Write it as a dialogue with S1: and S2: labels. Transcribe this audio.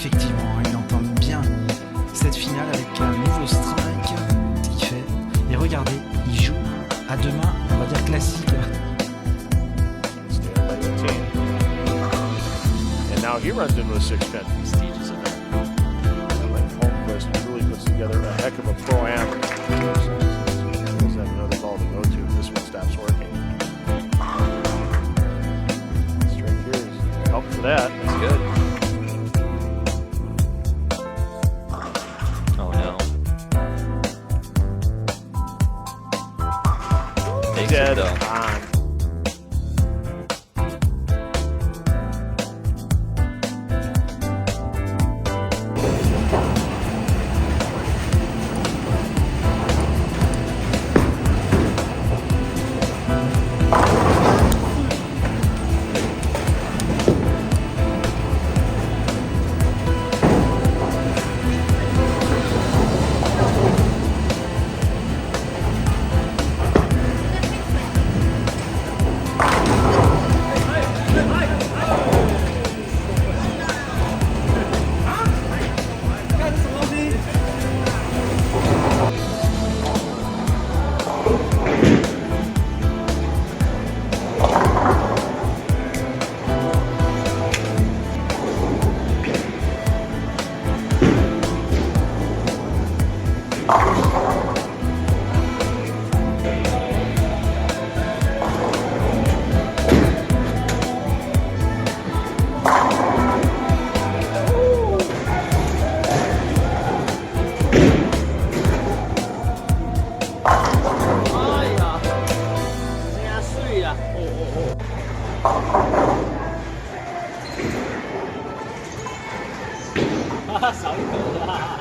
S1: effectivement, hein, il entame bien cette finale avec un nouveau strike. Ce qu'il fait. Et regardez, il joue à deux mains, on va dire classique.
S2: And now he runs into a six-pin.
S3: Prestigious event.
S2: Holmquist really puts together a heck of a pro-am. He's have another ball to go to if this one stops working. Straight here is help for that.
S3: That's good. Oh no. Takes it
S2: Dead
S3: though.
S2: on.